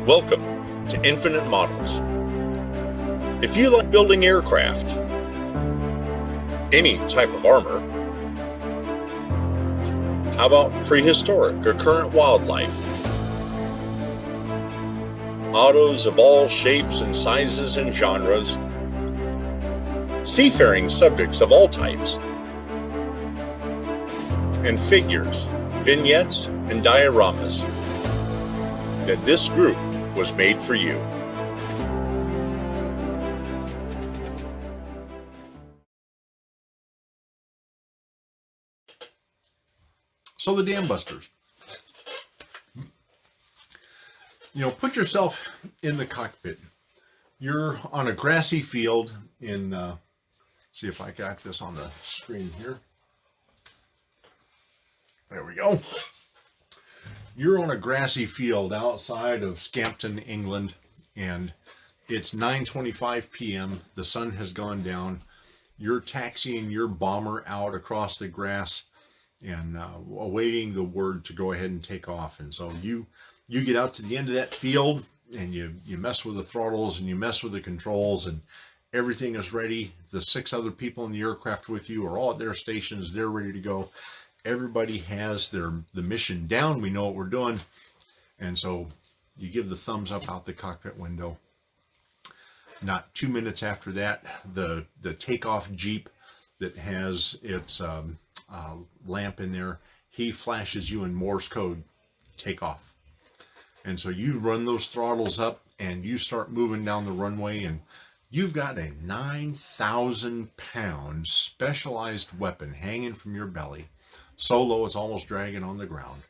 Welcome to Infinite Models. If you like building aircraft, any type of armor, how about prehistoric or current wildlife? Autos of all shapes and sizes and genres, seafaring subjects of all types, and figures, vignettes, and dioramas, then this group was made for you. So the Dambusters. Put yourself in the cockpit. You're on a grassy field in, see if I got this on the screen here. There we go. You're on a grassy field outside of Scampton, England, and it's 9:25 p.m. The sun has gone down. You're taxiing your bomber out across the grass and awaiting the word to go ahead and take off. And so you get out to the end of that field and you mess with the throttles and you mess with the controls, and everything is ready. The 6 other people in the aircraft with you are all at their stations. They're ready to go. Everybody has the mission down. We know what we're doing. And so you give the thumbs up out the cockpit window. Not 2 minutes after that, the takeoff Jeep that has its lamp in there, he flashes you in Morse code, take off. And so you run those throttles up and you start moving down the runway, and you've got a 9,000-pound specialized weapon hanging from your belly. So low it's almost dragging on the ground.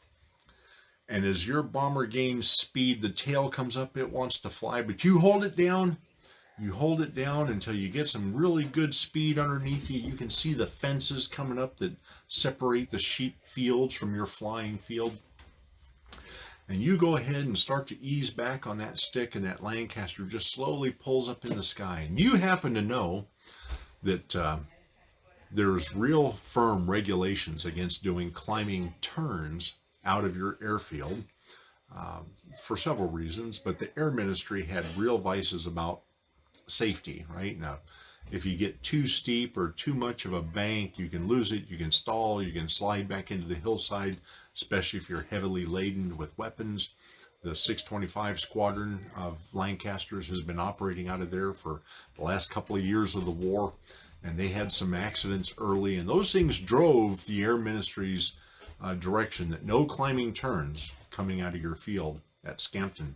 And as your bomber gains speed, the tail comes up, it wants to fly, but you hold it down. You hold it down until you get some really good speed underneath you. You can see the fences coming up that separate the sheep fields from your flying field. And you go ahead and start to ease back on that stick, and that Lancaster just slowly pulls up in the sky. And you happen to know that there's real firm regulations against doing climbing turns out of your airfield for several reasons, but the Air Ministry had real vices about safety, right? Now, if you get too steep or too much of a bank, you can lose it, you can stall, you can slide back into the hillside, especially if you're heavily laden with weapons. The 625 Squadron of Lancasters has been operating out of there for the last couple of years of the war, and they had some accidents early, and those things drove the Air Ministry's direction that no climbing turns coming out of your field at Scampton.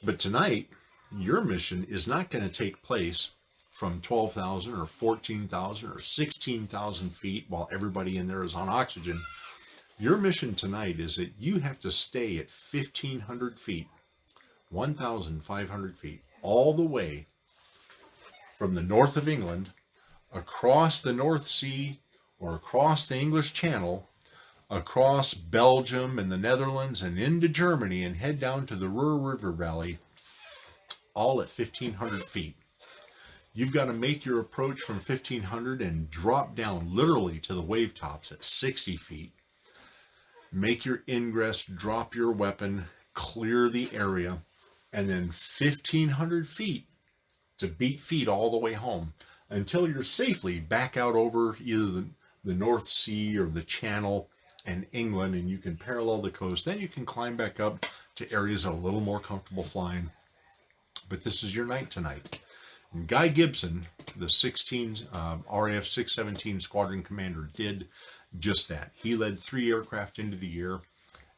But tonight, your mission is not going to take place from 12,000 or 14,000 or 16,000 feet while everybody in there is on oxygen. Your mission tonight is that you have to stay at 1,500 feet, 1,500 feet, all the way from the north of England, across the North Sea, or across the English Channel, across Belgium and the Netherlands and into Germany, and head down to the Ruhr River Valley, all at 1,500 feet. You've got to make your approach from 1,500 and drop down literally to the wave tops at 60 feet. Make your ingress, drop your weapon, clear the area, and then 1,500 feet to beat feet all the way home until you're safely back out over either the North Sea or the Channel and England, and you can parallel the coast. Then you can climb back up to areas a little more comfortable flying. But this is your night tonight. And Guy Gibson, the RAF 617 Squadron Commander, did just that. He led 3 aircraft into the air,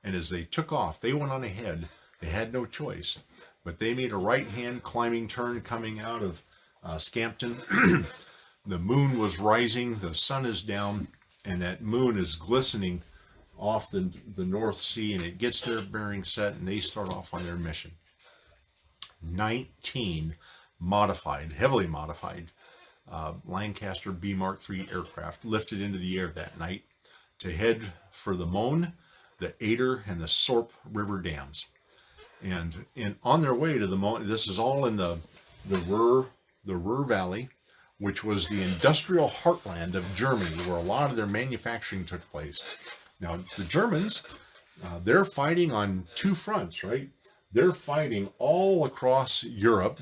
and as they took off, they went on ahead. They had no choice, but they made a right-hand climbing turn coming out of Scampton. The moon was rising, the sun is down, and that moon is glistening off the North Sea, and it gets their bearing set, and they start off on their mission. 19 modified, heavily modified Lancaster B Mark III aircraft lifted into the air that night to head for the Moan, the Ader, and the Sorp River dams. And on their way to the Moan, this is all in the Ruhr Valley, which was the industrial heartland of Germany, where a lot of their manufacturing took place. Now, the Germans, they're fighting on 2 fronts, right? they're fighting all across Europe,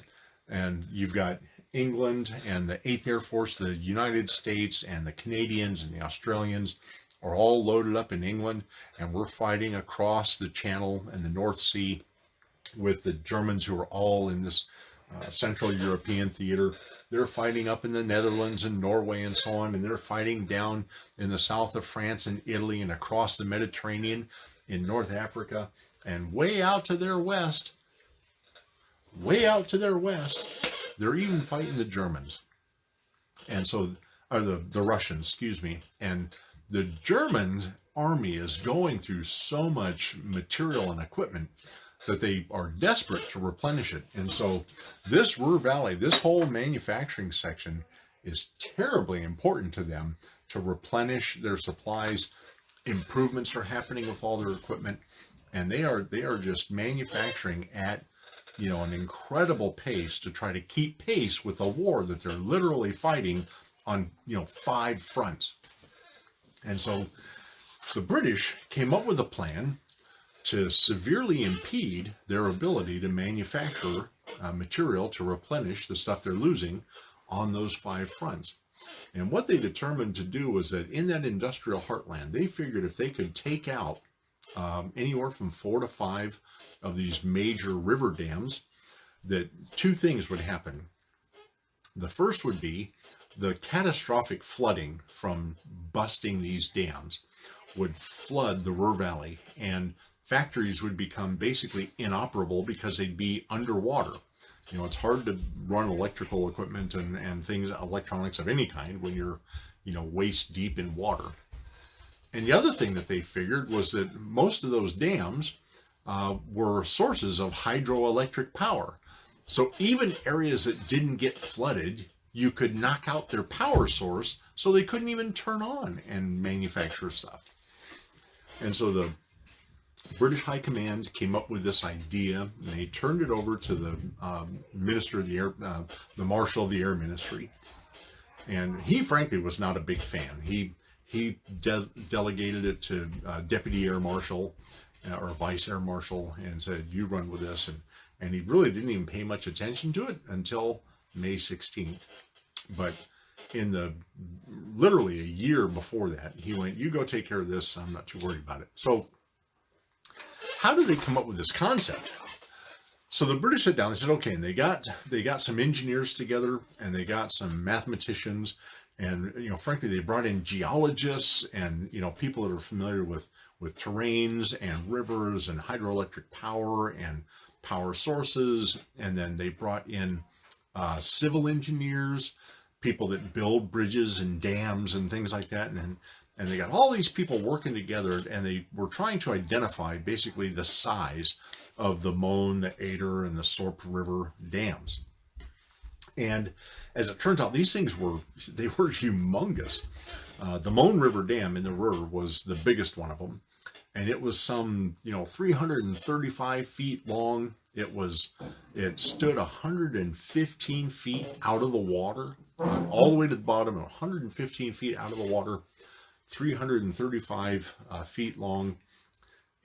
and you've got England and the 8th Air Force, the United States and the Canadians and the Australians are all loaded up in England, and we're fighting across the Channel and the North Sea with the Germans, who are all in this Central European theater. They're fighting up in the Netherlands and Norway and so on, and they're fighting down in the south of France and Italy and across the Mediterranean in North Africa, and way out to their west, they're even fighting the Germans. And so, or the Russians, excuse me. And the German army is going through so much material and equipment that they are desperate to replenish it. And so this Ruhr Valley, this whole manufacturing section, is terribly important to them to replenish their supplies. Improvements are happening with all their equipment, and they are just manufacturing at, you know, an incredible pace to try to keep pace with a war that they're literally fighting on, you know, 5 fronts. And so the British came up with a plan to severely impede their ability to manufacture material to replenish the stuff they're losing on those 5 fronts. And what they determined to do was that in that industrial heartland, they figured if they could take out anywhere from 4 to 5 of these major river dams, that 2 things would happen. The first would be the catastrophic flooding from busting these dams would flood the Ruhr Valley, and factories would become basically inoperable because they'd be underwater. You know, it's hard to run electrical equipment and things, electronics of any kind, when you're, you know, waist deep in water. And the other thing that they figured was that most of those dams were sources of hydroelectric power. So even areas that didn't get flooded, you could knock out their power source, so they couldn't even turn on and manufacture stuff. And so the British High Command came up with this idea, and they turned it over to the Minister of the Air, the Marshal of the Air Ministry. And he, frankly, was not a big fan. He delegated it to Deputy Air Marshal or Vice Air Marshal and said, "You run with this." And he really didn't even pay much attention to it until May 16th. But in literally a year before that, he went, "You go take care of this. I'm not too worried about it." So how did they come up with this concept? So the British sat down and said, okay, and they got some engineers together, and they got some mathematicians, and, you know, frankly, they brought in geologists and, you know, people that are familiar with terrains and rivers and hydroelectric power and power sources. And then they brought in civil engineers, people that build bridges and dams and things like that. And they got all these people working together, and they were trying to identify basically the size of the Möhne, the Eder, and the Sorpe River dams. And as it turns out, these things were humongous. The Möhne River Dam in the Ruhr was the biggest one of them, and it was some, you know, 335 feet long. It stood 115 feet out of the water, all the way to the bottom, 115 feet out of the water. 335 feet long.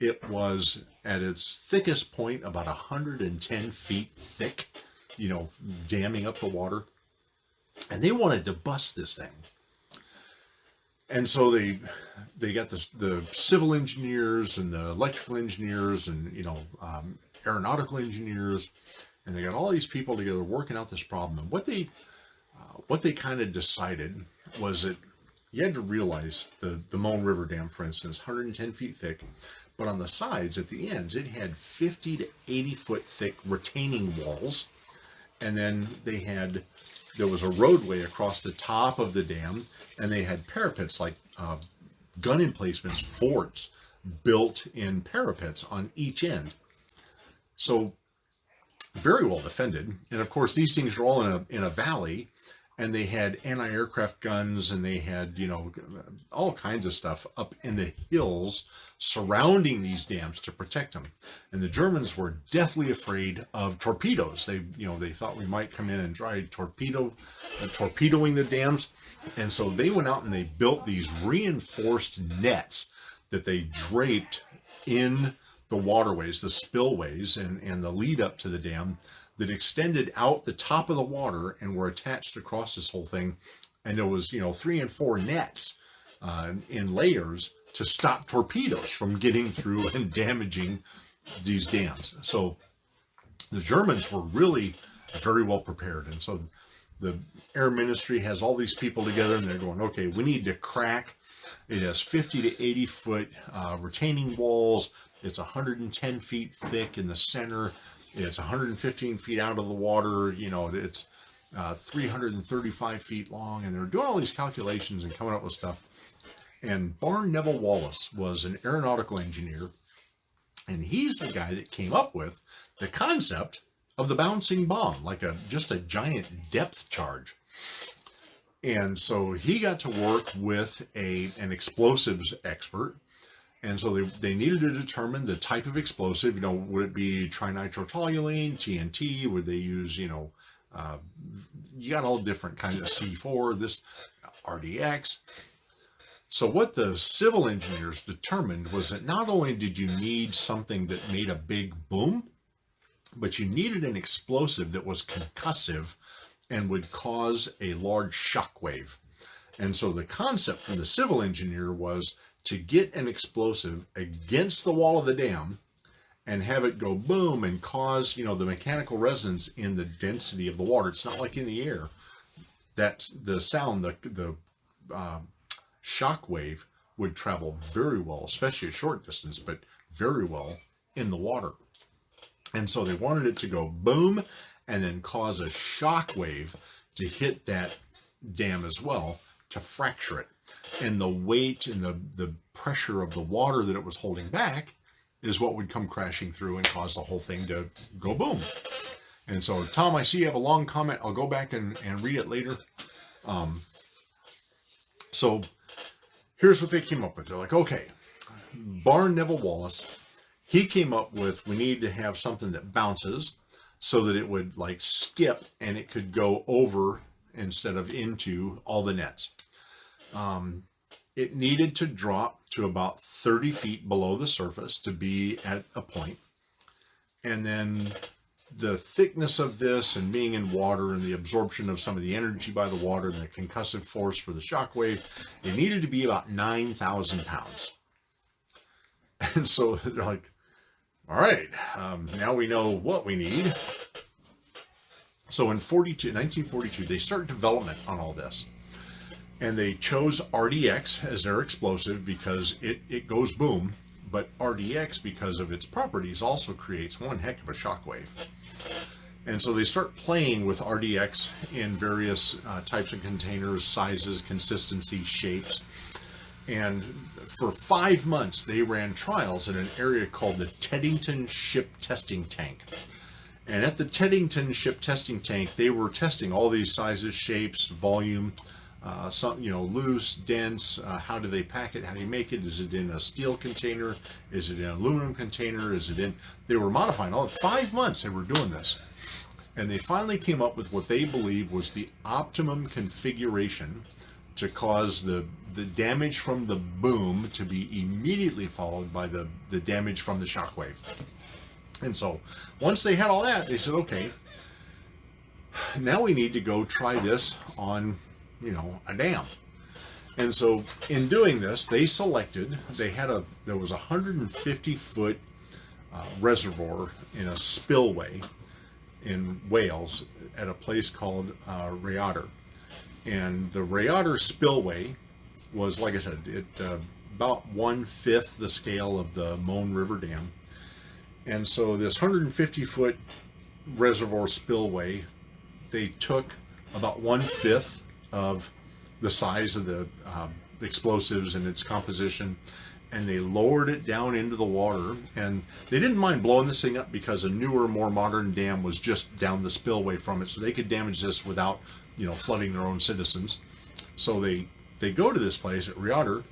It was at its thickest point about 110 feet thick, you know, damming up the water. And they wanted to bust this thing. And so they got the civil engineers and the electrical engineers and, you know, aeronautical engineers, and they got all these people together working out this problem. And what they kind of decided was that you had to realize the Möhne River Dam, for instance, 110 feet thick, but on the sides, at the ends, it had 50 to 80 foot thick retaining walls. And then there was a roadway across the top of the dam, and they had parapets, like gun emplacements, forts built in parapets on each end. So very well defended. And of course, these things are all in a valley. And they had anti-aircraft guns, and they had, you know, all kinds of stuff up in the hills surrounding these dams to protect them. And the Germans were deathly afraid of torpedoes. They thought we might come in and try torpedoing the dams. And so they went out and they built these reinforced nets that they draped in the waterways, the spillways, and the lead up to the dam that extended out the top of the water and were attached across this whole thing. And there was, 3 and 4 nets in layers to stop torpedoes from getting through and damaging these dams. So the Germans were really very well prepared. And so the Air Ministry has all these people together, and they're going, okay, we need to crack. It has 50 to 80 foot retaining walls. It's 110 feet thick in the center. It's 115 feet out of the water. It's 335 feet long. And they're doing all these calculations and coming up with stuff. And Barn Neville Wallace was an aeronautical engineer. And he's the guy that came up with the concept of the bouncing bomb, like just a giant depth charge. And so he got to work with an explosives expert. And so they needed to determine the type of explosive. Would it be trinitrotoluene, TNT? Would they use, you got all different kinds of C4, this RDX. So what the civil engineers determined was that not only did you need something that made a big boom, but you needed an explosive that was concussive and would cause a large shock wave. And so the concept from the civil engineer was to get an explosive against the wall of the dam and have it go boom and cause, the mechanical resonance in the density of the water. It's not like in the air. That's the sound, the shock wave would travel very well, especially a short distance, but very well in the water. And so they wanted it to go boom and then cause a shock wave to hit that dam as well, to fracture it. And the weight and the pressure of the water that it was holding back is what would come crashing through and cause the whole thing to go boom. And so, Tom, I see you have a long comment. I'll go back and read it later. So here's what they came up with. They're like, okay, Barn Neville Wallace, he came up with, we need to have something that bounces so that it would like skip and it could go over instead of into all the nets. It needed to drop to about 30 feet below the surface to be at a point. And then the thickness of this and being in water and the absorption of some of the energy by the water and the concussive force for the shock wave, it needed to be about 9,000 pounds. And so they're like, all right, now we know what we need. So in 1942, they start development on all this. And they chose RDX as their explosive because it goes boom, but RDX, because of its properties, also creates one heck of a shockwave. And so they start playing with RDX in various types of containers, sizes, consistency, shapes. And for 5 months, they ran trials in an area called the Teddington Ship Testing Tank. And at the Teddington Ship Testing Tank, they were testing all these sizes, shapes, volume, some, loose, dense, how do they pack it, how do you make it, is it in a steel container, is it in an aluminum container, they were modifying all 5 months they were doing this. And they finally came up with what they believed was the optimum configuration to cause the damage from the boom to be immediately followed by the damage from the shockwave. And so once they had all that, they said, okay, now we need to go try this on a dam. And so in doing this, there was a 150 foot reservoir in a spillway in Wales at a place called Rhayader. And the Rhayader spillway was, like I said, about 1/5 the scale of the Moan River Dam. And so this 150 foot reservoir spillway, they took about 1/5 of the size of the explosives and its composition, and they lowered it down into the water. And they didn't mind blowing this thing up because a newer, more modern dam was just down the spillway from it, so they could damage this without, flooding their own citizens. So they go to this place at Rhayader,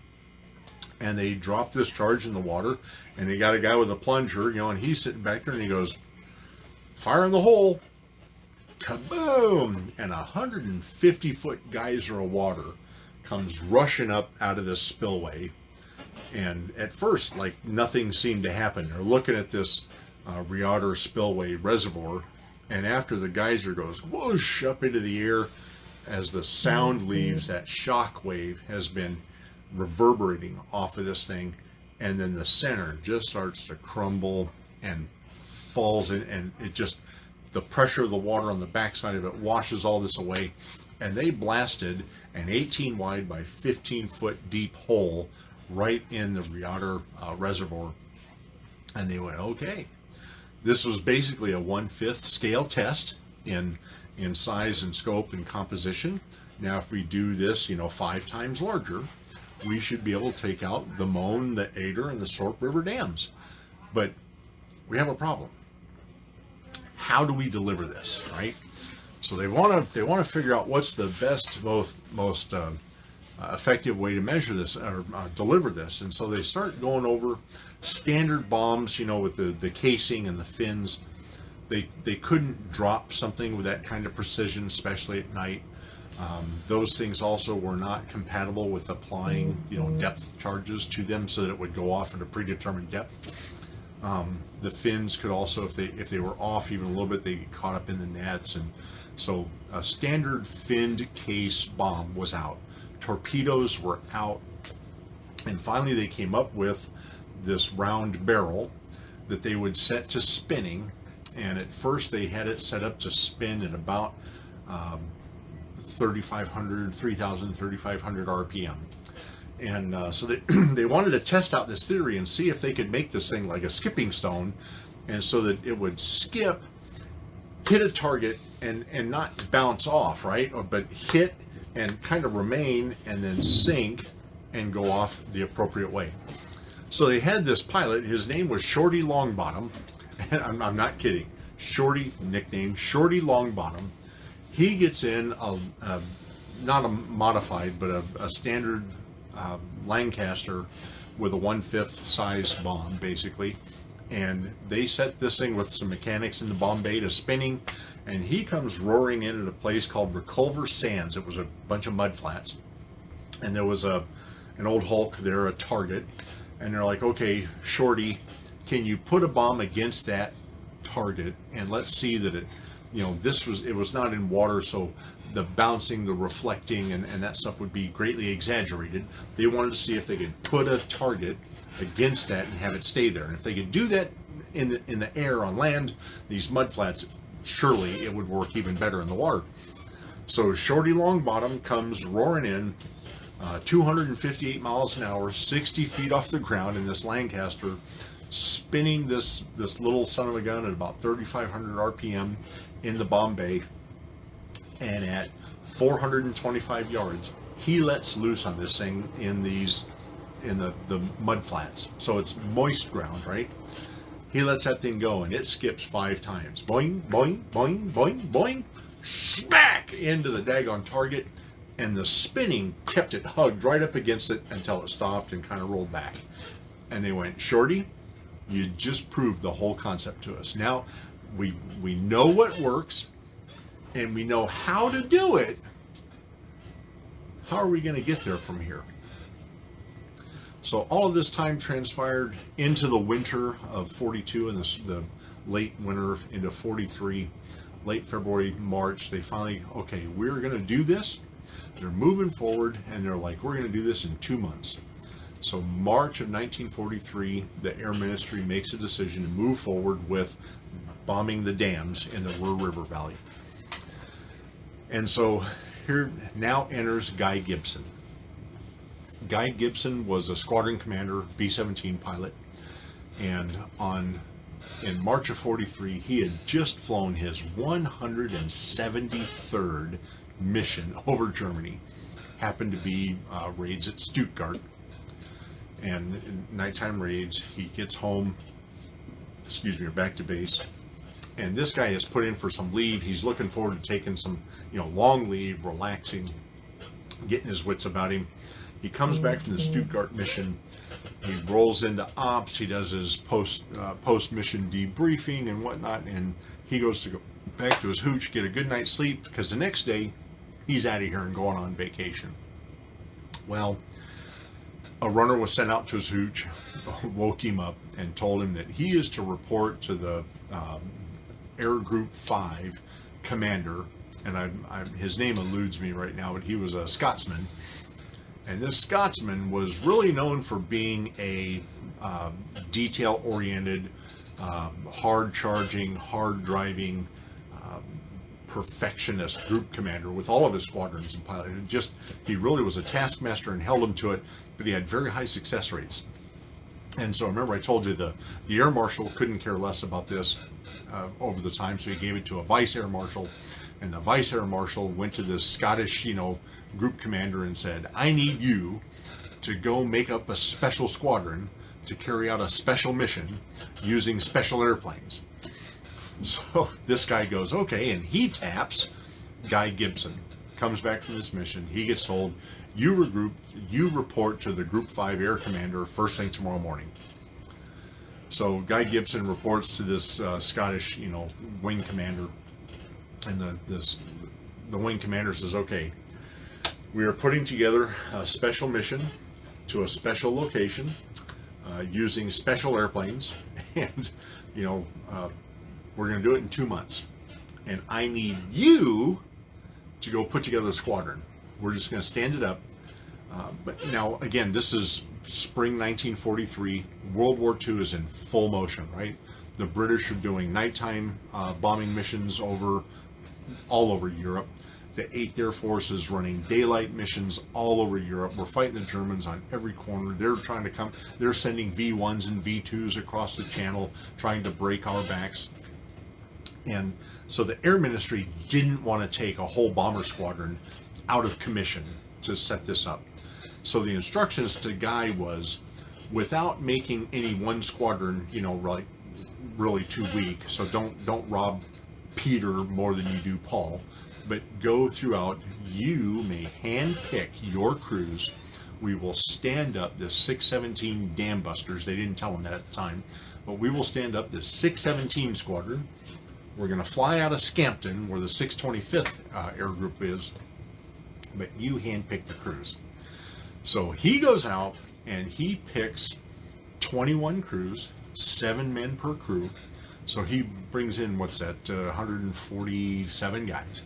and they drop this charge in the water, and they got a guy with a plunger, and he's sitting back there, and he goes, fire in the hole. Kaboom! And a 150 foot geyser of water comes rushing up out of this spillway And at first, like, nothing seemed to happen. They're looking at this Reotter spillway reservoir, and after the geyser goes whoosh up into the air, as the sound leaves, that shock wave has been reverberating off of this thing, and then the center just starts to crumble and falls in, and it just, the pressure of the water on the backside of it washes all this away. And they blasted an 18 wide by 15 foot deep hole right in the Reotter reservoir. And they went, okay. This was basically a 1/5 scale test in size and scope and composition. Now, if we do this, 5 times larger, we should be able to take out the Moan, the Ader, and the Sorp River dams. But we have a problem. How do we deliver this, right? So they want to figure out what's the best, most effective way to measure this or deliver this. And so they start going over standard bombs, with the casing and the fins. They couldn't drop something with that kind of precision, especially at night. Those things also were not compatible with applying, depth charges to them so that it would go off at a predetermined depth. The fins could also, if they were off even a little bit, they get caught up in the nets. And so a standard finned case bomb was out. Torpedoes were out. And finally they came up with this round barrel that they would set to spinning. And at first they had it set up to spin at about 3,500 RPM. And so they wanted to test out this theory and see if they could make this thing like a skipping stone, and so that it would skip, hit a target, and not bounce off, right? But hit and kind of remain, and then sink and go off the appropriate way. So they had this pilot. His name was Shorty Longbottom, and I'm not kidding. Shorty, nickname Shorty Longbottom. He gets in not a modified, but a standard Lancaster with a 1/5 size bomb, basically. And they set this thing with some mechanics in the bomb bay to spinning, and he comes roaring in at a place called Reculver Sands. It was a bunch of mud flats, and there was an old hulk there, a target, and they're like, okay, Shorty, can you put a bomb against that target, and let's see that it, it was not in water, so the bouncing, the reflecting, and that stuff would be greatly exaggerated. They wanted to see if they could put a target against that and have it stay there. And if they could do that in the air on land, these mud flats, surely it would work even better in the water. So Shorty Longbottom comes roaring in, 258 miles an hour, 60 feet off the ground in this Lancaster, spinning this little son of a gun at about 3,500 RPM in the bomb bay. And at 425 yards, he lets loose on this thing in the mud flats. So it's moist ground, right? He lets that thing go, and it skips 5 times. Boing, boing, boing, boing, boing. Smack into the daggone target, and the spinning kept it hugged right up against it until it stopped and kind of rolled back. And they went, Shorty, you just proved the whole concept to us. Now we know what works, and we know how to do it. How are we going to get there from here? So all of this time transpired into the winter of 42 and the late winter into 43, late February, March. They finally, okay, we're going to do this. They're moving forward, and they're like, we're going to do this in 2 months. So March of 1943, the Air Ministry makes a decision to move forward with bombing the dams in the Ruhr River Valley. And so here now enters Guy Gibson. Guy Gibson was a squadron commander, B-17 pilot, and in March of 43, he had just flown his 173rd mission over Germany. Happened to be raids at Stuttgart, and nighttime raids. He gets home, or back to base. And this guy has put in for some leave. He's looking forward to taking some, long leave, relaxing, getting his wits about him. He comes back from the Stuttgart mission. He rolls into ops. He does his post-mission debriefing and whatnot. And he goes to go back to his hooch, get a good night's sleep, because the next day he's out of here and going on vacation. Well, A runner was sent out to his hooch, woke him up, and told him that he is to report to the Air Group 5 commander, and his name eludes me right now, but he was a Scotsman. And this Scotsman was really known for being a detail-oriented, hard-charging, hard-driving, perfectionist group commander with all of his squadrons and pilots. He really was a taskmaster and held them to it, but he had very high success rates. And so remember I told you the air marshal couldn't care less about this over the time, so he gave it to a vice air marshal, and the vice air marshal went to this Scottish, group commander and said, I need you to go make up a special squadron to carry out a special mission using special airplanes. So this guy goes, okay, and he taps Guy Gibson, comes back from this mission. He gets told, you report to the Group 5 Air Commander first thing tomorrow morning. So Guy Gibson reports to this Scottish, wing commander, and the wing commander says, okay, we are putting together a special mission to a special location using special airplanes, and we're going to do it in 2 months. And I need you to go put together a squadron. We're just going to stand it up. But now, again, this is spring 1943. World War II is in full motion, right? The British are doing nighttime bombing missions all over Europe. The 8th Air Force is running daylight missions all over Europe. We're fighting the Germans on every corner. They're trying to come. They're sending V1s and V2s across the channel, trying to break our backs. And so the Air Ministry didn't want to take a whole bomber squadron out of commission to set this up. So the instructions to Guy was, without making any one squadron, really too weak. So don't rob Peter more than you do Paul, but go throughout. You may handpick your crews. We will stand up the 617 Dambusters. They didn't tell him that at the time, but we will stand up the 617 squadron. We're going to fly out of Scampton, where the 625th Air Group is, but you handpick the crews. So he goes out and he picks 21 crews, 7 men per crew. So he brings in, 147 guys.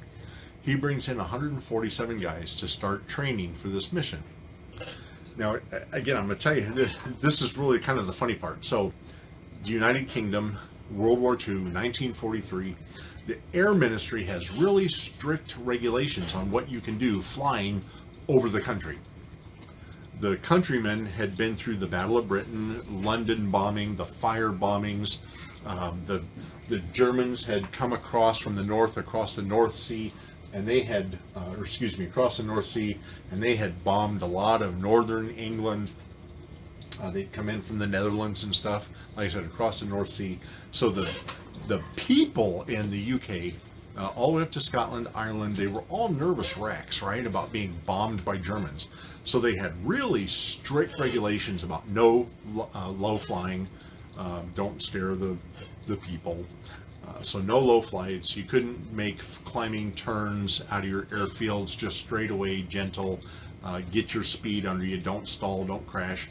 He brings in 147 guys to start training for this mission. Now, again, I'm going to tell you, this is really kind of the funny part. So the United Kingdom, World War II, 1943, the Air Ministry has really strict regulations on what you can do flying over the country. The countrymen had been through the Battle of Britain, London bombing, the fire bombings. The Germans had come across from the north, across the North Sea, and they had, across the North Sea, and they had bombed a lot of northern England. They'd come in from the Netherlands and stuff, like I said, across the North Sea. So the people in the UK, all the way up to Scotland, Ireland, they were all nervous wrecks, right, about being bombed by Germans. So they had really strict regulations about no low flying, don't scare the people. So no low flights. You couldn't make climbing turns out of your airfields, just straight away, gentle. Get your speed under you. Don't stall. Don't crash.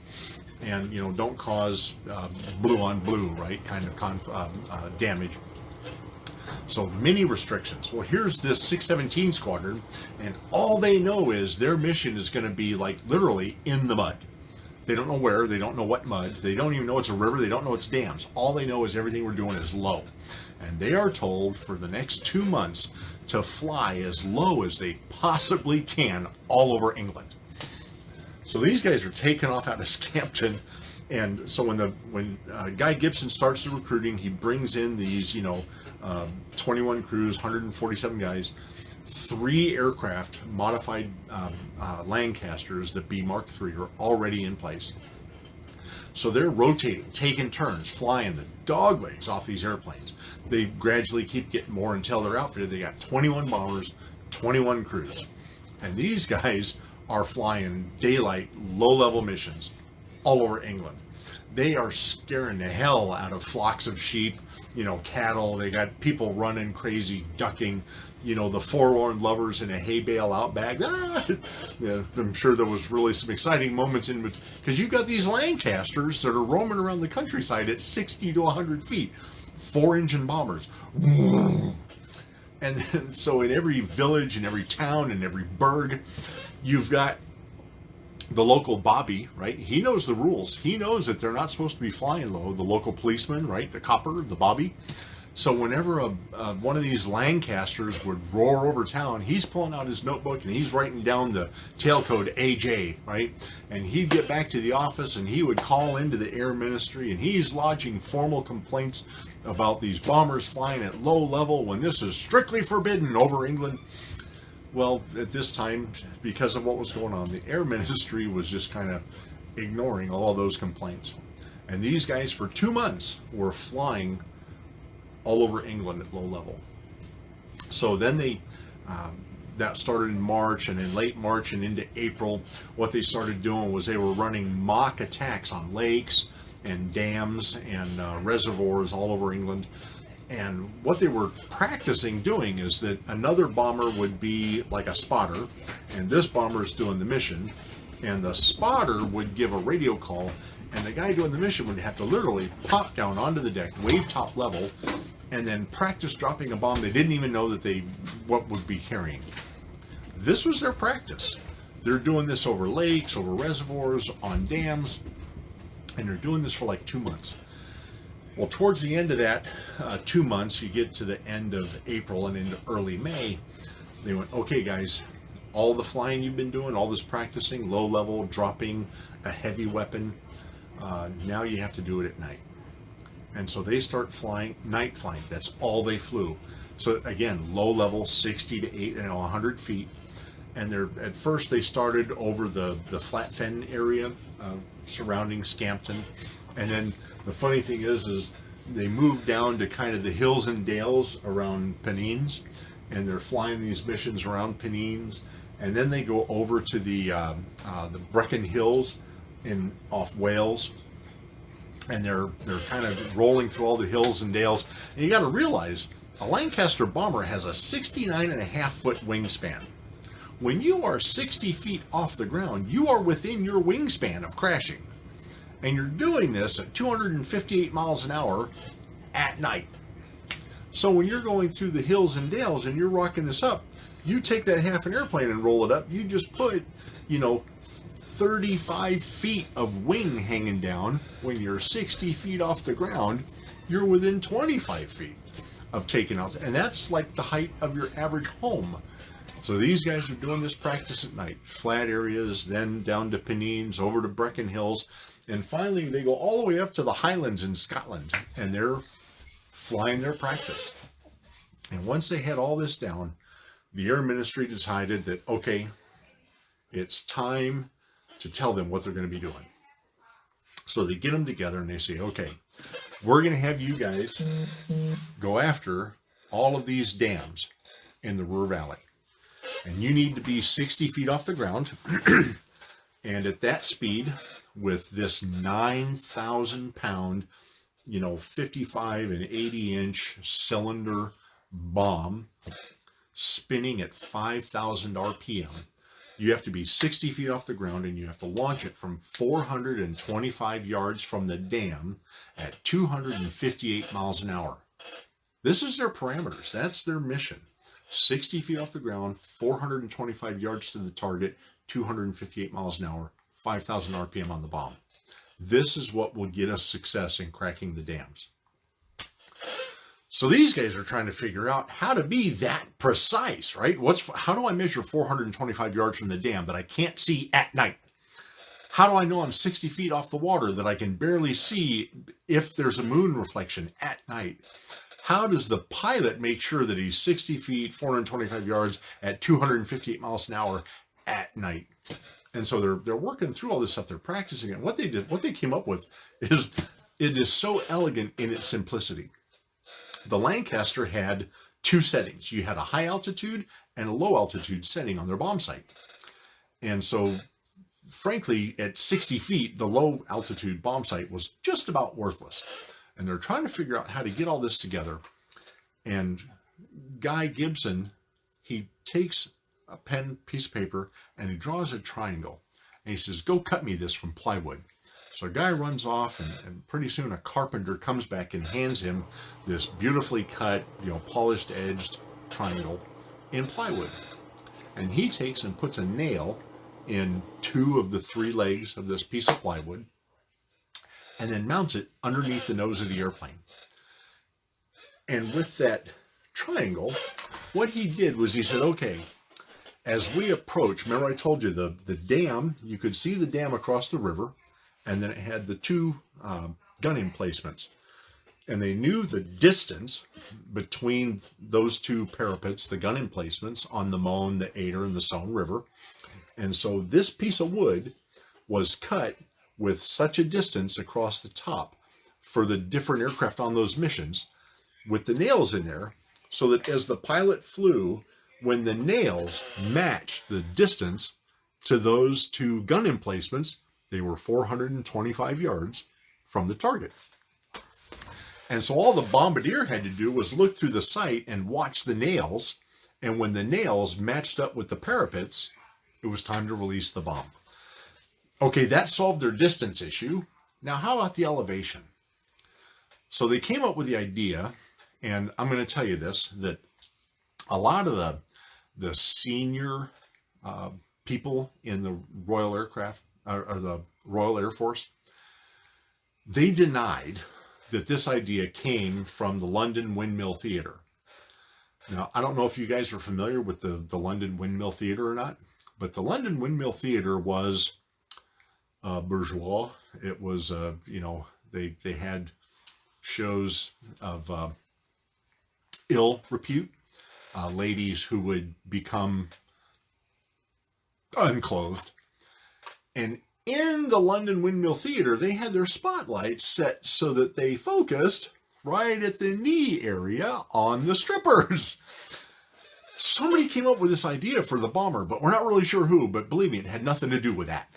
And don't cause blue on blue, right, kind of damage. So many restrictions. Well, here's this 617 squadron, and all they know is their mission is going to be like literally in the mud. They don't know where, they don't know what mud, they don't even know it's a river, they don't know it's dams. All they know is everything we're doing is low. And they are told for the next 2 months to fly as low as they possibly can all over England. So these guys are taken off out of Scampton. And so when Guy Gibson starts the recruiting, he brings in these, 21 crews, 147 guys, 3 aircraft, modified Lancasters, the B Mark III, are already in place. So they're rotating, taking turns, flying the dog legs off these airplanes. They gradually keep getting more until they're outfitted. They got 21 bombers, 21 crews. And these guys are flying daylight, low-level missions all over England. They are scaring the hell out of flocks of sheep, cattle. They got people running crazy, ducking. the forlorn lovers in a hay bale out back. Yeah, I'm sure there was really some exciting moments in between, because you've got these Lancasters that are roaming around the countryside at 60 to 100 feet, 4-engine bombers. And then, so in every village, in every town, in every burg, you've got the local Bobby, right? He knows the rules. He knows that they're not supposed to be flying low. The local policeman, right? The copper, the Bobby. So whenever one of these Lancasters would roar over town, he's pulling out his notebook and he's writing down the tail code AJ, right? And he'd get back to the office and he would call into the Air Ministry and he's lodging formal complaints about these bombers flying at low level when this is strictly forbidden over England. Well, at this time, because of what was going on, the Air Ministry was just kind of ignoring all those complaints. And these guys for 2 months were flying all over England at low level. So then that started in March, and in late March and into April, what they started doing was they were running mock attacks on lakes and dams and reservoirs all over England. And what they were practicing doing is that another bomber would be like a spotter, and this bomber is doing the mission, and the spotter would give a radio call, and the guy doing the mission would have to literally pop down onto the deck, wave top level, and then practice dropping a bomb they didn't even know what would be carrying. This was their practice. They're doing this over lakes, over reservoirs, on dams, and they're doing this for like 2 months. Well, towards the end of that 2 months, you get to the end of April and into early May, they went, okay, guys, all the flying you've been doing, all this practicing, low level, dropping a heavy weapon, now you have to do it at night. And so they start flying, night flying. That's all they flew. So again, low level, 60 to 100 feet. And at first they started over the flat fen area surrounding Scampton. And then the funny thing is they moved down to kind of the hills and dales around Pennines, and they're flying these missions around Pennines, and then they go over to the Brecon Hills off Wales, and they're kind of rolling through all the hills and dales. And you got to realize a Lancaster bomber has a 69.5-foot wingspan. When you are 60 feet off the ground, you are within your wingspan of crashing. And you're doing this at 258 miles an hour at night. So when you're going through the hills and dales and you're rocking this up, you take that half an airplane and roll it up, you just put, 35 feet of wing hanging down. When you're 60 feet off the ground, you're within 25 feet of taking out. And that's like the height of your average home. So these guys are doing this practice at night. Flat areas, then down to Pennines, over to Brecon Hills. And finally, they go all the way up to the Highlands in Scotland, and they're flying their practice. And once they had all this down, the Air Ministry decided that, okay, it's time to tell them what they're going to be doing. So they get them together and they say, okay, we're going to have you guys go after all of these dams in the Ruhr Valley. And you need to be 60 feet off the ground. And at that speed, with this 9,000-pound, 55 and 80-inch cylinder bomb spinning at 5,000 RPM, you have to be 60 feet off the ground, and you have to launch it from 425 yards from the dam at 258 miles an hour. This is their parameters. That's their mission. 60 feet off the ground, 425 yards to the target, 258 miles an hour, 5,000 RPM on the bomb. This is what will get us success in cracking the dams. So these guys are trying to figure out how to be that precise, right? How do I measure 425 yards from the dam that I can't see at night? How do I know I'm 60 feet off the water that I can barely see if there's a moon reflection at night? How does the pilot make sure that he's 60 feet, 425 yards at 258 miles an hour at night? And so they're working through all this stuff. They're practicing it. And what they came up with is, it is so elegant in its simplicity. The Lancaster had two settings. You had a high altitude and a low altitude setting on their bomb sight. And so, frankly, at 60 feet, the low altitude bomb sight was just about worthless. And they're trying to figure out how to get all this together. And Guy Gibson takes a piece of paper, and he draws a triangle. And he says, go cut me this from plywood. So a guy runs off, and pretty soon a carpenter comes back and hands him this beautifully cut, polished edged triangle in plywood. And he takes and puts a nail in 2 of the 3 legs of this piece of plywood, and then mounts it underneath the nose of the airplane. And with that triangle, what he did was he said, okay, as we approach, remember I told you the dam, you could see the dam across the river, and then it had the 2 gun emplacements. And they knew the distance between those 2 parapets, the gun emplacements, on the Moan, the Ader, and the Saone River. And so this piece of wood was cut with such a distance across the top for the different aircraft on those missions, with the nails in there, so that as the pilot flew, when the nails matched the distance to those 2 gun emplacements, they were 425 yards from the target. And so all the bombardier had to do was look through the sight and watch the nails, and when the nails matched up with the parapets, it was time to release the bomb. Okay, that solved their distance issue. Now how about the elevation? So they came up with the idea, and I'm going to tell you this, that a lot of the senior people in the Royal Aircraft, or the Royal Air Force, they denied that this idea came from the London Windmill Theatre. Now, I don't know if you guys are familiar with the London Windmill Theatre or not, but the London Windmill Theatre was bourgeois. It was, they had shows of ill repute, ladies who would become unclothed. And in the London Windmill Theatre, they had their spotlights set so that they focused right at the knee area on the strippers. Somebody came up with this idea for the bomber, but we're not really sure who, but believe me, it had nothing to do with that.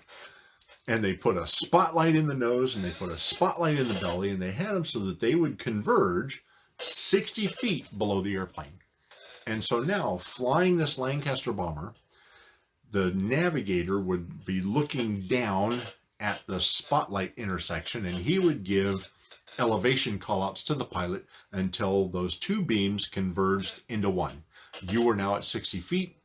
And they put a spotlight in the nose, and they put a spotlight in the belly, and they had them so that they would converge 60 feet below the airplane. And so now, flying this Lancaster bomber, the navigator would be looking down at the spotlight intersection, and he would give elevation callouts to the pilot until those 2 beams converged into one. You were now at 60 feet.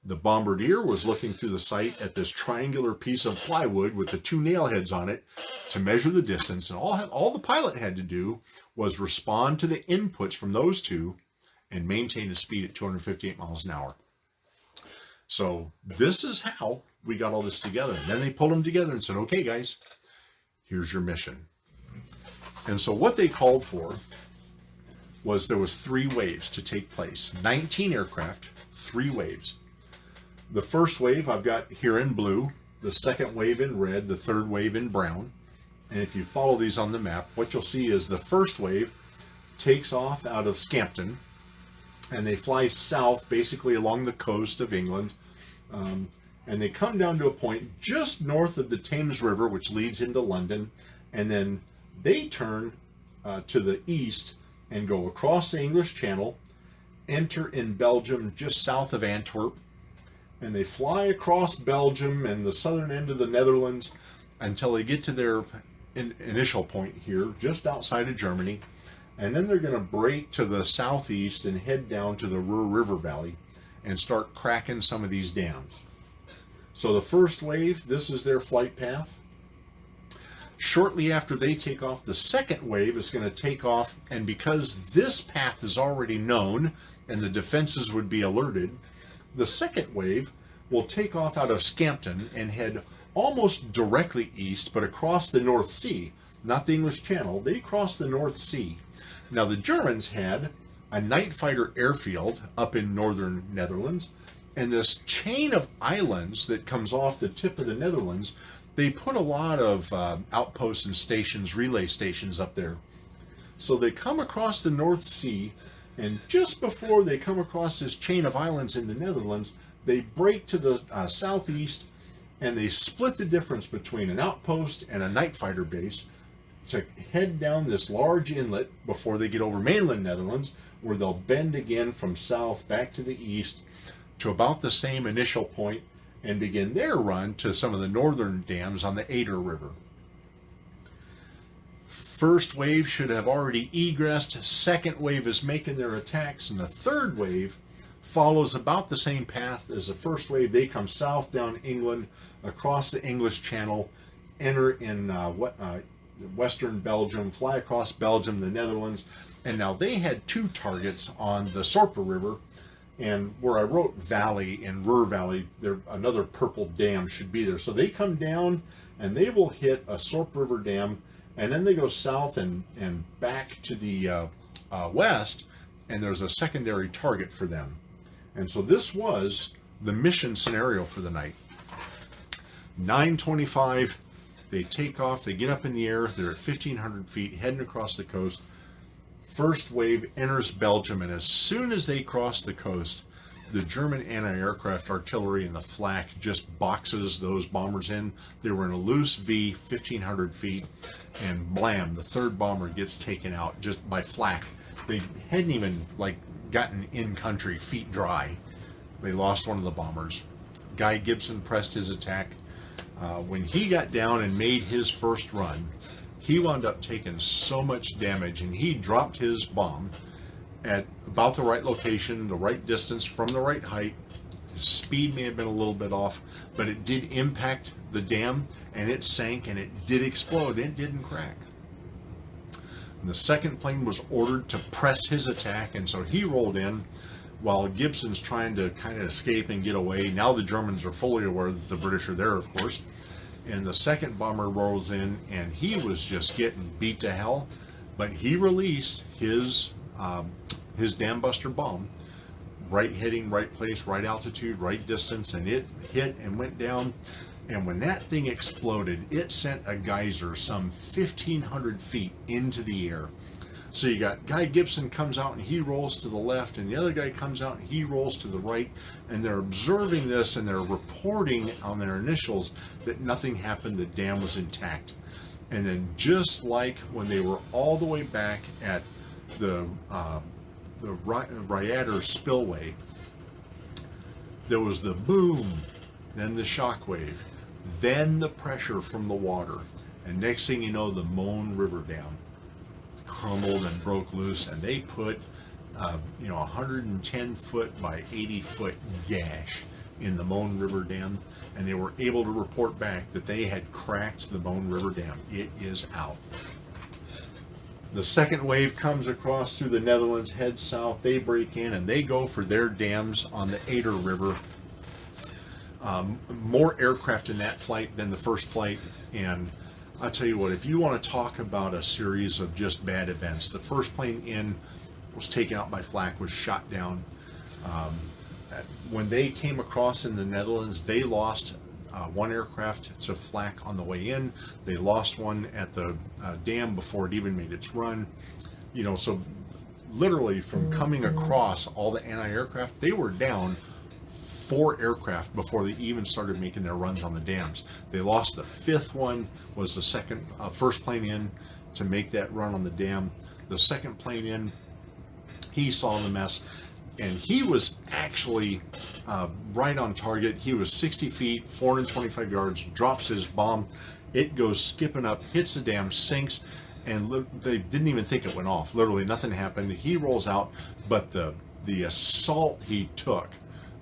The bombardier was looking through the sight at this triangular piece of plywood with the 2 nail heads on it to measure the distance, and all the pilot had to do was respond to the inputs from those 2 and maintain a speed at 258 miles an hour. So this is how we got all this together. And then they pulled them together and said, okay, guys, here's your mission. And so what they called for was there was 3 waves to take place. 19 aircraft, 3 waves. The first wave I've got here in blue, the second wave in red, the third wave in brown. And if you follow these on the map, what you'll see is the first wave takes off out of Scampton, and they fly south basically along the coast of England, and they come down to a point just north of the Thames River, which leads into London, and then they turn to the east and go across the English Channel, enter in Belgium just south of Antwerp, and they fly across Belgium and the southern end of the Netherlands until they get to their initial point here just outside of Germany. And then they're going to break to the southeast and head down to the Ruhr River Valley and start cracking some of these dams. So the first wave, this is their flight path. Shortly after they take off, the second wave is going to take off, and because this path is already known and the defenses would be alerted, the second wave will take off out of Scampton and head almost directly east, but across the North Sea, not the English Channel. They cross the North Sea. Now, the Germans had a night fighter airfield up in northern Netherlands, and this chain of islands that comes off the tip of the Netherlands, they put a lot of outposts and stations, relay stations up there. So they come across the North Sea, and just before they come across this chain of islands in the Netherlands, they break to the southeast, and they split the difference between an outpost and a night fighter base to head down this large inlet before they get over mainland Netherlands, where they'll bend again from south back to the east to about the same initial point and begin their run to some of the northern dams on the Eder River. First wave should have already egressed, second wave is making their attacks, and the third wave follows about the same path as the first wave. They come south down England, across the English Channel, enter in western Belgium, fly across Belgium, the Netherlands, and now they had two targets on the Sorpe River, and where I wrote Valley in Ruhr Valley, there another purple dam should be there. So they come down and they will hit a Sorpe River dam, and then they go south and back to the west, and there's a secondary target for them. And so this was the mission scenario for the night. 9:25, they take off, they get up in the air, they're at 1,500 feet, heading across the coast. First wave enters Belgium, and as soon as they cross the coast, the German anti-aircraft artillery and the flak just boxes those bombers in. They were in a loose V, 1,500 feet, and blam, the third bomber gets taken out just by flak. They hadn't even gotten in country, feet dry. They lost one of the bombers. Guy Gibson pressed his attack. When he got down and made his first run, he wound up taking so much damage, and he dropped his bomb at about the right location, the right distance, from the right height. His speed may have been a little bit off, but it did impact the dam, and it sank, and it did explode. It didn't crack. And the second plane was ordered to press his attack, and so he rolled in while Gibson's trying to kind of escape and get away. Now the Germans are fully aware that the British are there, of course. And the second bomber rolls in, and he was just getting beat to hell, but he released his Dambuster bomb, right heading, right place, right altitude, right distance, and it hit and went down. And when that thing exploded, it sent a geyser some 1,500 feet into the air. So you got Guy Gibson comes out and he rolls to the left, and the other guy comes out and he rolls to the right, and they're observing this and they're reporting on their initials that nothing happened, the dam was intact. And then just like when they were all the way back at the Ryader spillway, there was the boom, then the shock wave, then the pressure from the water, and next thing you know, the Moan River Dam crumbled and broke loose, and they put 110 foot by 80 foot gash in the Moan River Dam, and they were able to report back that they had cracked the Moan River Dam. It is out. The second wave comes across through the Netherlands, heads south, they break in, and they go for their dams on the Eder River. More aircraft in that flight than the first flight, and I'll tell you what, if you want to talk about a series of just bad events, the first plane in was taken out by flak, was shot down. When they came across in the Netherlands, they lost one aircraft to flak on the way in. They lost one at the dam before it even made its run. So literally from coming across all the anti-aircraft, they were down 4 aircraft before they even started making their runs on the dams. They lost the 5th one, was the first plane in to make that run on the dam. The second plane in, he saw the mess, and he was actually right on target. He was 60 feet, 425 yards, drops his bomb. It goes skipping up, hits the dam, sinks, and they didn't even think it went off. Literally nothing happened. He rolls out, but the assault he took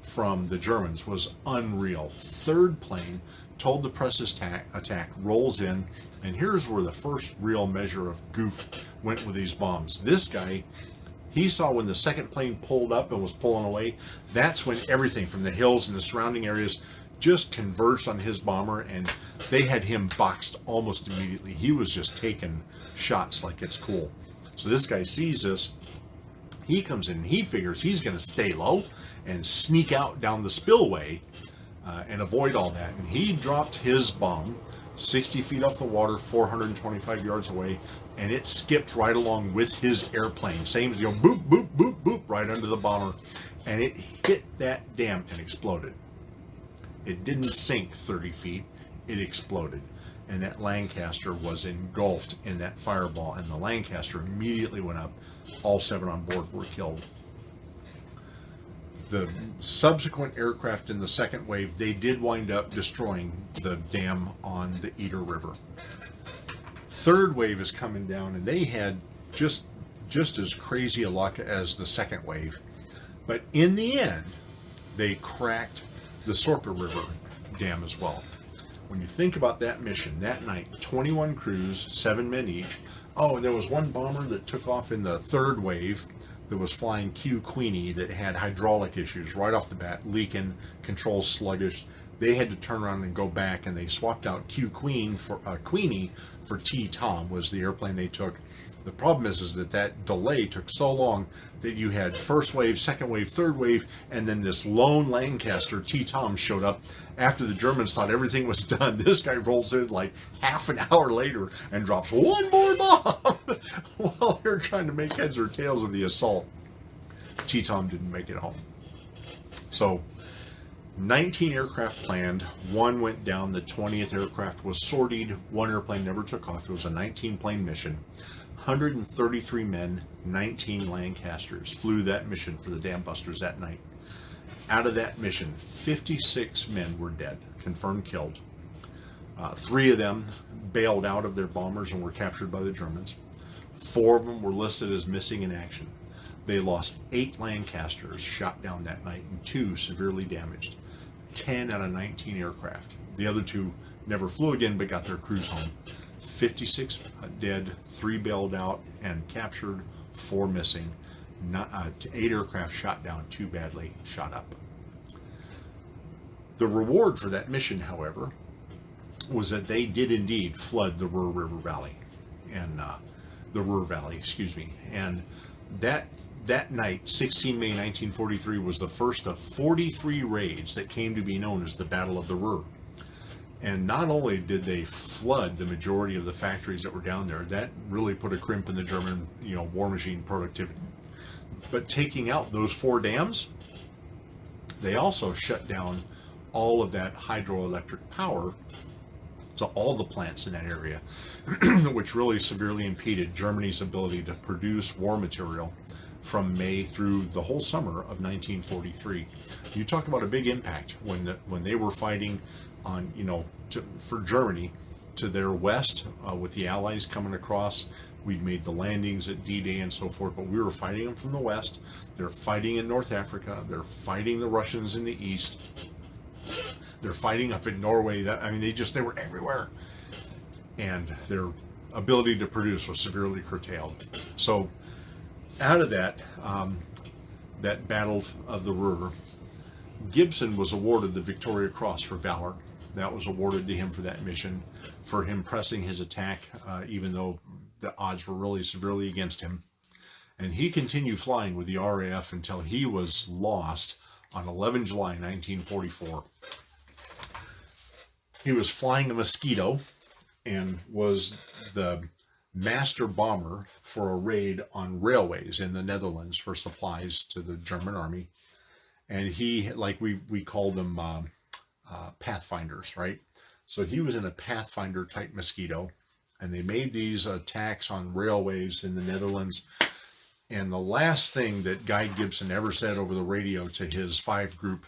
from the Germans was unreal. Third plane, told to press his attack, rolls in, and here's where the first real measure of goof went with these bombs. This guy, he saw when the second plane pulled up and was pulling away, that's when everything from the hills and the surrounding areas just converged on his bomber, and they had him boxed almost immediately. He was just taking shots like it's cool. So this guy sees this, he comes in and he figures he's going to stay low and sneak out down the spillway and avoid all that. And he dropped his bomb 60 feet off the water, 425 yards away, and it skipped right along with his airplane. Same as, boop, boop, boop, boop, right under the bomber. And it hit that dam and exploded. It didn't sink 30 feet, it exploded. And that Lancaster was engulfed in that fireball, and the Lancaster immediately went up. All 7 on board were killed. The subsequent aircraft in the second wave, they did wind up destroying the dam on the Eder River. Third wave is coming down, and they had just as crazy a luck as the second wave. But in the end, they cracked the Sorpa River dam as well. When you think about that mission, that night, 21 crews, 7 men each. Oh, and there was one bomber that took off in the third wave that was flying Q Queenie that had hydraulic issues right off the bat, leaking, controls sluggish. They had to turn around and go back, and they swapped out Q Queenie for T Tom was the airplane they took. The problem is that delay took so long that you had first wave, second wave, third wave, and then this lone Lancaster, T Tom, showed up after the Germans thought everything was done. This guy rolls in like half an hour later and drops one more bomb while they're trying to make heads or tails of the assault. T Tom didn't make it home. So 19 aircraft planned, 1 went down, the 20th aircraft was sortied, 1 airplane never took off. It was a 19-plane mission. 133 men, 19 Lancasters flew that mission for the Dambusters that night. Out of that mission, 56 men were dead, confirmed killed. 3 of them bailed out of their bombers and were captured by the Germans. 4 of them were listed as missing in action. They lost 8 Lancasters shot down that night and 2 severely damaged. 10 out of 19 aircraft. The other 2 never flew again but got their crews home. 56 dead, 3 bailed out and captured, 4 missing. 8 aircraft shot down, 2 badly shot up. The reward for that mission, however, was that they did indeed flood the Ruhr River Valley, and the Ruhr Valley, and that night, 16 May 1943, was the first of 43 raids that came to be known as the Battle of the Ruhr. And not only did they flood the majority of the factories that were down there, that really put a crimp in the German, war machine productivity. But taking out those 4 dams, they also shut down all of that hydroelectric power to all the plants in that area, which really severely impeded Germany's ability to produce war material from May through the whole summer of 1943. You talk about a big impact when they were fighting on, for Germany to their west with the Allies coming across. We'd made the landings at D-Day and so forth, but we were fighting them from the west. They're fighting in North Africa. They're fighting the Russians in the east. They're fighting up in Norway. They were everywhere. And their ability to produce was severely curtailed. So out of that, that Battle of the Ruhr, Gibson was awarded the Victoria Cross for valor. That was awarded to him for that mission, for him pressing his attack, even though the odds were really severely against him. And he continued flying with the RAF until he was lost on 11 July 1944. He was flying a Mosquito and was the master bomber for a raid on railways in the Netherlands for supplies to the German army. And he, like we called them Pathfinders, right? So he was in a Pathfinder type Mosquito, and they made these attacks on railways in the Netherlands. And the last thing that Guy Gibson ever said over the radio to his 5-group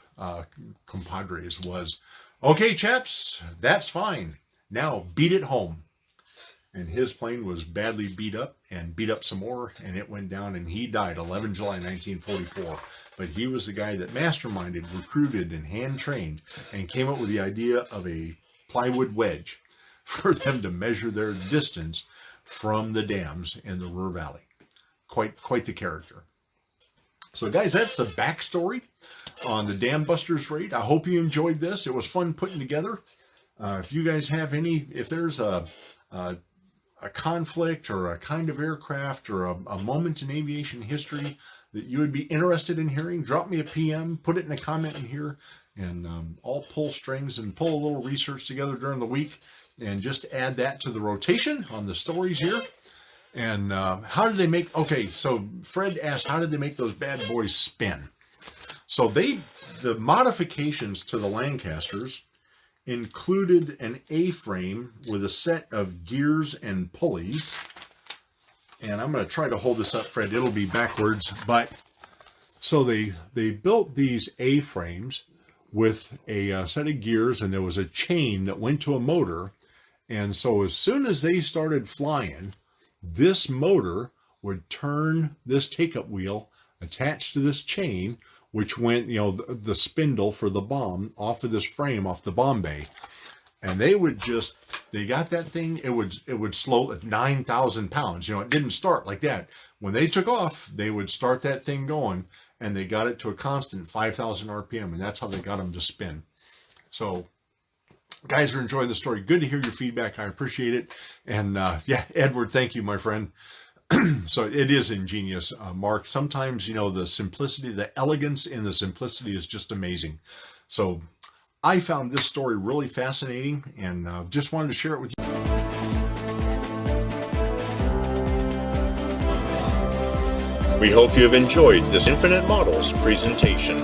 compadres was, "Okay, chaps, that's fine. Now beat it home." And his plane was badly beat up and beat up some more, and it went down, and he died 11 July 1944. But he was the guy that masterminded, recruited, and hand-trained, and came up with the idea of a plywood wedge for them to measure their distance from the dams in the Ruhr Valley. Quite the character. So guys, that's the backstory on the Dambusters raid. I hope you enjoyed this. It was fun putting together. If you guys have if there's a conflict or a kind of aircraft or a moment in aviation history that you would be interested in hearing, drop me a PM, put it in a comment in here, and I'll pull strings and pull a little research together during the week and just add that to the rotation on the stories here. And how did they make, okay, so Fred asked, how did they make those bad boys spin? So the modifications to the Lancasters included an A-frame with a set of gears and pulleys. And I'm going to try to hold this up, Fred. It'll be backwards, but So they built these A-frames with a set of gears, and there was a chain that went to a motor. And so as soon as they started flying, this motor would turn this take-up wheel attached to this chain, which went, the spindle for the bomb off of this frame, off the bomb bay. And they got that thing, it would slow at 9,000 pounds. It didn't start like that. When they took off, they would start that thing going, and they got it to a constant 5,000 RPM, and that's how they got them to spin. So, guys are enjoying the story. Good to hear your feedback. I appreciate it. And Edward, thank you, my friend. So it is ingenious, Mark. Sometimes, the simplicity, the elegance in the simplicity is just amazing. So I found this story really fascinating, and just wanted to share it with you. We hope you have enjoyed this Infinite Models presentation.